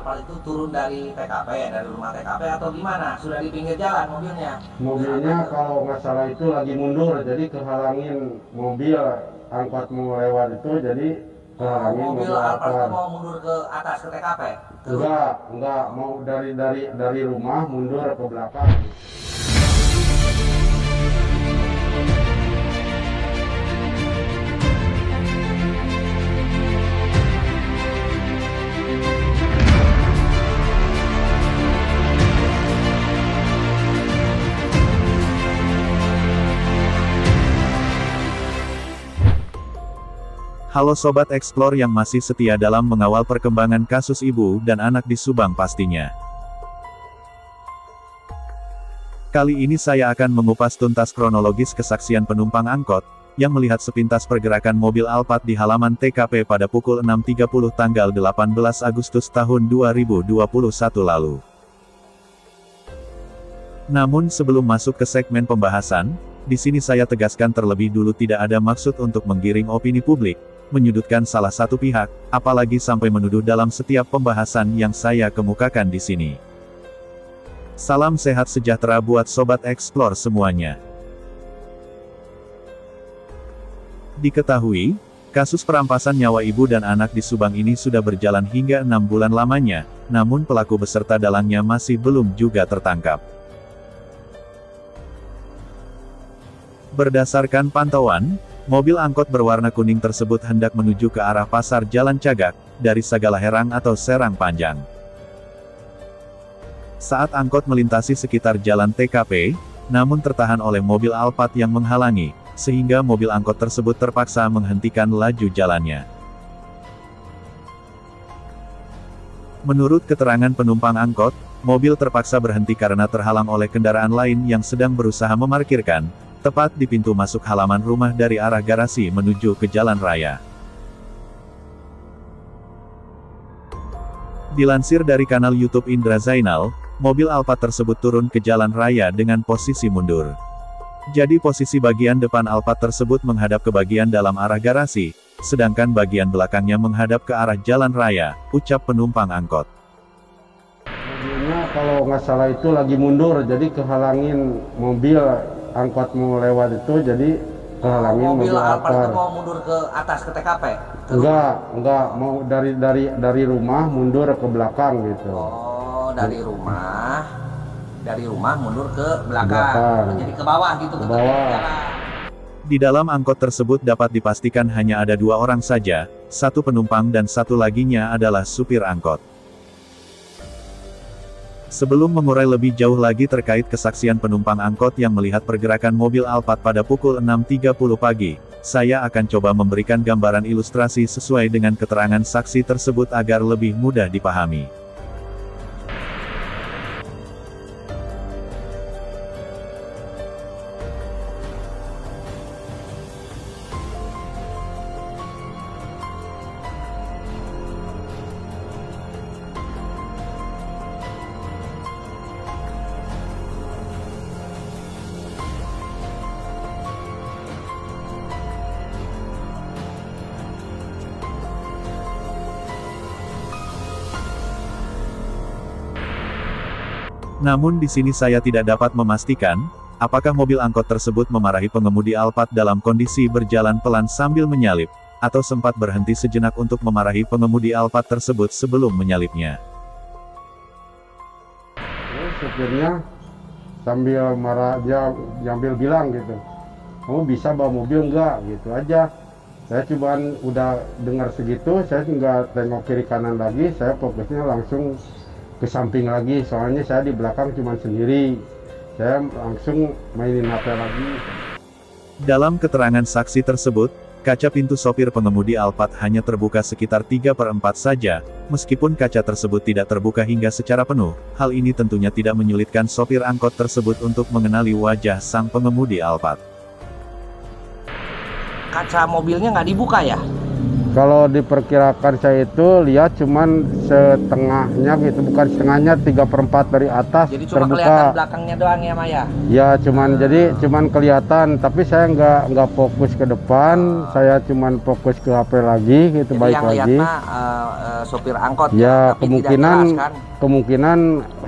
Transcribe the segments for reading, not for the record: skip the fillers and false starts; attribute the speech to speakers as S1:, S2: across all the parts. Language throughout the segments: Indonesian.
S1: Alphard itu turun dari TKP, dari rumah TKP atau gimana? Sudah di pinggir jalan mobilnya?
S2: Mobilnya kalau nggak salah itu lagi mundur, jadi kehalangin mobil angkot mau lewat itu, jadi kehalangin
S1: mobil Alphard itu mau mundur ke atas ke TKP?
S2: Enggak, mau dari rumah mundur ke belakang.
S3: Halo Sobat Explore yang masih setia dalam mengawal perkembangan kasus ibu dan anak di Subang pastinya. Kali ini saya akan mengupas tuntas kronologis kesaksian penumpang angkot, yang melihat sepintas pergerakan mobil Alphard di halaman TKP pada pukul 6.30 tanggal 18 Agustus tahun 2021 lalu. Namun sebelum masuk ke segmen pembahasan, di sini saya tegaskan terlebih dulu tidak ada maksud untuk menggiring opini publik, menyudutkan salah satu pihak, apalagi sampai menuduh dalam setiap pembahasan yang saya kemukakan di sini. Salam sehat sejahtera buat Sobat Explore semuanya. Diketahui, kasus perampasan nyawa ibu dan anak di Subang ini sudah berjalan hingga 6 bulan lamanya, namun pelaku beserta dalangnya masih belum juga tertangkap. Berdasarkan pantauan, mobil angkot berwarna kuning tersebut hendak menuju ke arah Pasar Jalan Cagak, dari Sagalaherang atau Serang Panjang. Saat angkot melintasi sekitar jalan TKP, namun tertahan oleh mobil Alphard yang menghalangi, sehingga mobil angkot tersebut terpaksa menghentikan laju jalannya. Menurut keterangan penumpang angkot, mobil terpaksa berhenti karena terhalang oleh kendaraan lain yang sedang berusaha memarkirkan, tepat di pintu masuk halaman rumah dari arah garasi menuju ke jalan raya. Dilansir dari kanal YouTube Indra Zainal, mobil Alphard tersebut turun ke jalan raya dengan posisi mundur. Jadi posisi bagian depan Alphard tersebut menghadap ke bagian dalam arah garasi, sedangkan bagian belakangnya menghadap ke arah jalan raya, ucap penumpang angkot.
S2: Mobilnya kalau nggak salah itu lagi mundur, jadi kehalangin mobil angkot mau lewat itu, jadi kehalangin
S1: mobil Alphard itu
S2: Alphard.
S1: mau mundur ke atas ke TKP?
S2: Enggak, mau dari rumah mundur ke belakang gitu.
S1: Oh, dari rumah mundur ke belakang. Jadi ke bawah gitu, ke
S2: bawah.
S3: Di dalam angkot tersebut dapat dipastikan hanya ada 2 orang saja, 1 penumpang dan 1 laginya adalah supir angkot. Sebelum mengurai lebih jauh lagi terkait kesaksian penumpang angkot yang melihat pergerakan mobil Alphard pada pukul 6.30 pagi, saya akan coba memberikan gambaran ilustrasi sesuai dengan keterangan saksi tersebut agar lebih mudah dipahami. Namun di sini saya tidak dapat memastikan, apakah mobil angkot tersebut memarahi pengemudi Alphard dalam kondisi berjalan pelan sambil menyalip, atau sempat berhenti sejenak untuk memarahi pengemudi Alphard tersebut sebelum menyalipnya.
S2: Supirnya sambil marah, dia sambil bilang gitu, kamu bisa bawa mobil enggak, gitu aja. Saya cuman udah dengar segitu, saya nggak tengok kiri kanan lagi, saya fokusnya langsung ke samping lagi, soalnya saya di belakang cuma sendiri. Saya langsung mainin HP lagi.
S3: Dalam keterangan saksi tersebut, kaca pintu sopir pengemudi Alphard hanya terbuka sekitar 3/4 saja, meskipun kaca tersebut tidak terbuka hingga secara penuh. Hal ini tentunya tidak menyulitkan sopir angkot tersebut untuk mengenali wajah sang pengemudi Alphard.
S1: Kaca mobilnya nggak dibuka ya?
S2: Kalau diperkirakan saya itu lihat cuman setengahnya gitu, bukan setengahnya, 3/4 dari atas
S1: Jadi cuma
S2: terbuka.
S1: kelihatan belakangnya doang ya Maya?
S2: Ya jadi cuman kelihatan, tapi saya nggak fokus ke depan, saya cuman fokus ke HP lagi gitu.
S1: Jadi
S2: baik
S1: yang
S2: lagi.
S1: lihat sopir angkot
S2: Ya,
S1: tapi tidak jelas kan?
S2: kemungkinan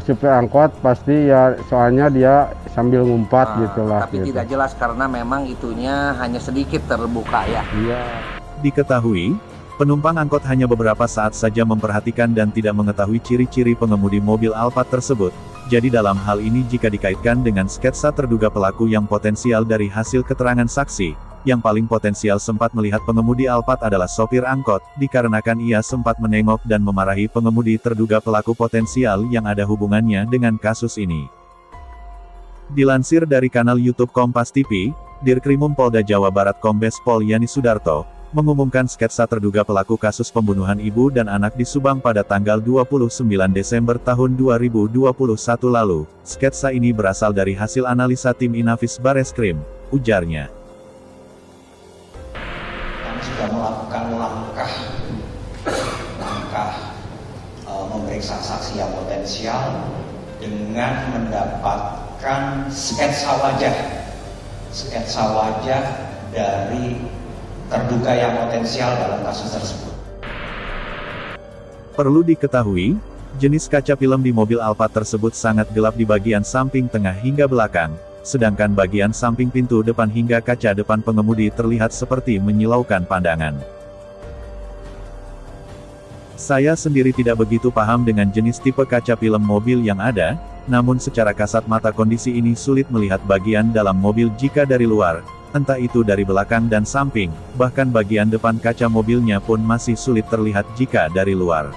S2: supir angkot pasti ya, soalnya dia sambil ngumpat gitulah.
S1: Tapi
S2: gitu.
S1: tidak jelas karena memang itunya hanya sedikit terbuka ya.
S2: Iya.
S3: Diketahui, penumpang angkot hanya beberapa saat saja memperhatikan dan tidak mengetahui ciri-ciri pengemudi mobil Alphard tersebut. Jadi dalam hal ini jika dikaitkan dengan sketsa terduga pelaku yang potensial dari hasil keterangan saksi, yang paling potensial sempat melihat pengemudi Alphard adalah sopir angkot, dikarenakan ia sempat menengok dan memarahi pengemudi terduga pelaku potensial yang ada hubungannya dengan kasus ini. Dilansir dari kanal YouTube Kompas TV, Dirkrimum Polda Jawa Barat Kombes Pol Yani Sudarto mengumumkan sketsa terduga pelaku kasus pembunuhan ibu dan anak di Subang pada tanggal 29 Desember tahun 2021 lalu. Sketsa ini berasal dari hasil analisa tim Inafis Bareskrim, ujarnya.
S4: Kami sudah melakukan langkah memeriksa saksi yang potensial dengan mendapatkan sketsa wajah dari terduga yang potensial dalam kasus tersebut.
S3: Perlu diketahui, jenis kaca film di mobil Alphard tersebut sangat gelap di bagian samping tengah hingga belakang, sedangkan bagian samping pintu depan hingga kaca depan pengemudi terlihat seperti menyilaukan pandangan. Saya sendiri tidak begitu paham dengan jenis tipe kaca film mobil yang ada, namun secara kasat mata kondisi ini sulit melihat bagian dalam mobil jika dari luar, entah itu dari belakang dan samping, bahkan bagian depan kaca mobilnya pun masih sulit terlihat jika dari luar.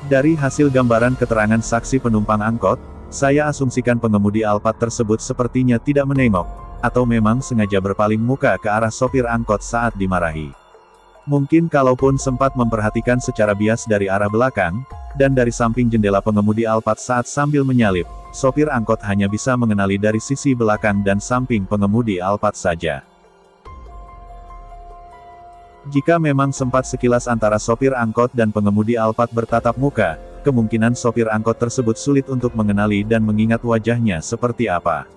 S3: Dari hasil gambaran keterangan saksi penumpang angkot, saya asumsikan pengemudi Alphard tersebut sepertinya tidak menengok, atau memang sengaja berpaling muka ke arah sopir angkot saat dimarahi. Mungkin kalaupun sempat memperhatikan secara bias dari arah belakang, dan dari samping jendela pengemudi Alphard saat sambil menyalip, sopir angkot hanya bisa mengenali dari sisi belakang dan samping pengemudi Alphard saja. Jika memang sempat sekilas antara sopir angkot dan pengemudi Alphard bertatap muka, kemungkinan sopir angkot tersebut sulit untuk mengenali dan mengingat wajahnya seperti apa.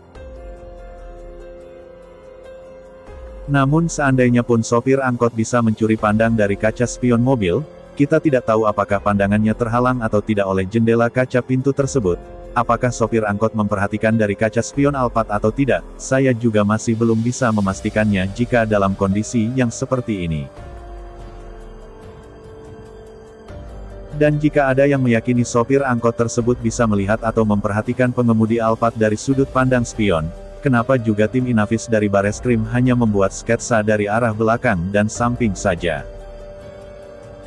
S3: Namun seandainya pun sopir angkot bisa mencuri pandang dari kaca spion mobil, kita tidak tahu apakah pandangannya terhalang atau tidak oleh jendela kaca pintu tersebut. Apakah sopir angkot memperhatikan dari kaca spion Alphard atau tidak, saya juga masih belum bisa memastikannya jika dalam kondisi yang seperti ini. Dan jika ada yang meyakini sopir angkot tersebut bisa melihat atau memperhatikan pengemudi Alphard dari sudut pandang spion, kenapa juga tim Inafis dari Bareskrim hanya membuat sketsa dari arah belakang dan samping saja?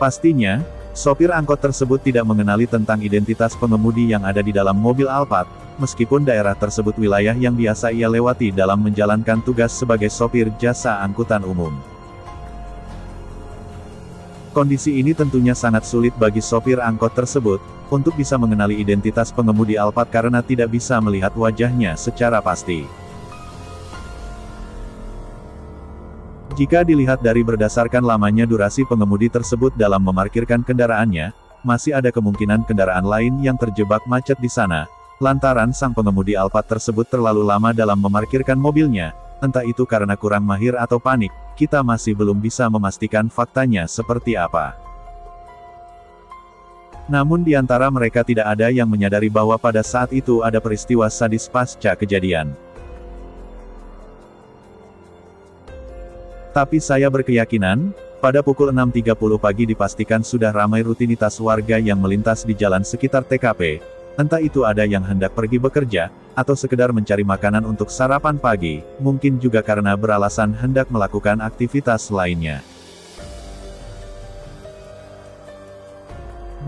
S3: Pastinya, sopir angkot tersebut tidak mengenali tentang identitas pengemudi yang ada di dalam mobil Alphard, meskipun daerah tersebut wilayah yang biasa ia lewati dalam menjalankan tugas sebagai sopir jasa angkutan umum. Kondisi ini tentunya sangat sulit bagi sopir angkot tersebut, untuk bisa mengenali identitas pengemudi Alphard karena tidak bisa melihat wajahnya secara pasti. Jika dilihat dari berdasarkan lamanya durasi pengemudi tersebut dalam memarkirkan kendaraannya, masih ada kemungkinan kendaraan lain yang terjebak macet di sana, lantaran sang pengemudi Alphard tersebut terlalu lama dalam memarkirkan mobilnya, entah itu karena kurang mahir atau panik, kita masih belum bisa memastikan faktanya seperti apa. Namun di antara mereka tidak ada yang menyadari bahwa pada saat itu ada peristiwa sadis pasca kejadian. Tapi saya berkeyakinan, pada pukul 6.30 pagi dipastikan sudah ramai rutinitas warga yang melintas di jalan sekitar TKP, entah itu ada yang hendak pergi bekerja, atau sekedar mencari makanan untuk sarapan pagi, mungkin juga karena beralasan hendak melakukan aktivitas lainnya.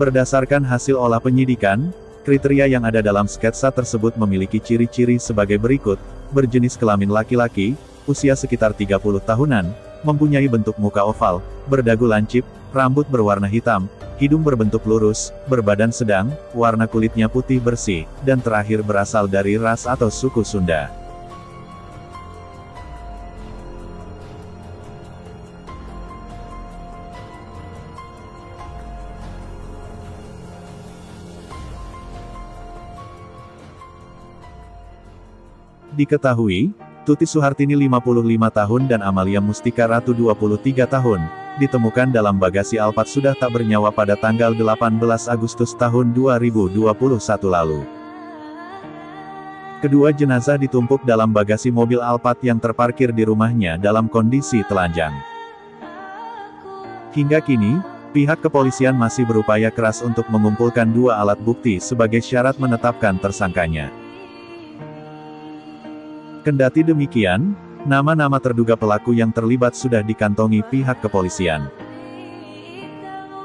S3: Berdasarkan hasil olah penyidikan, kriteria yang ada dalam sketsa tersebut memiliki ciri-ciri sebagai berikut: berjenis kelamin laki-laki, usia sekitar 30 tahunan, mempunyai bentuk muka oval, berdagu lancip, rambut berwarna hitam, hidung berbentuk lurus, berbadan sedang, warna kulitnya putih bersih, dan terakhir berasal dari ras atau suku Sunda. Diketahui, Tuti Suhartini 55 tahun dan Amalia Mustika Ratu 23 tahun, ditemukan dalam bagasi Alphard sudah tak bernyawa pada tanggal 18 Agustus tahun 2021 lalu. Kedua jenazah ditumpuk dalam bagasi mobil Alphard yang terparkir di rumahnya dalam kondisi telanjang. Hingga kini, pihak kepolisian masih berupaya keras untuk mengumpulkan dua alat bukti sebagai syarat menetapkan tersangkanya. Kendati demikian, nama-nama terduga pelaku yang terlibat sudah dikantongi pihak kepolisian.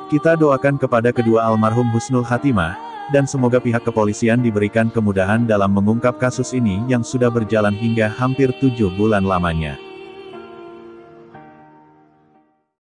S3: Kita doakan kepada kedua almarhum husnul khatimah, dan semoga pihak kepolisian diberikan kemudahan dalam mengungkap kasus ini yang sudah berjalan hingga hampir 7 bulan lamanya.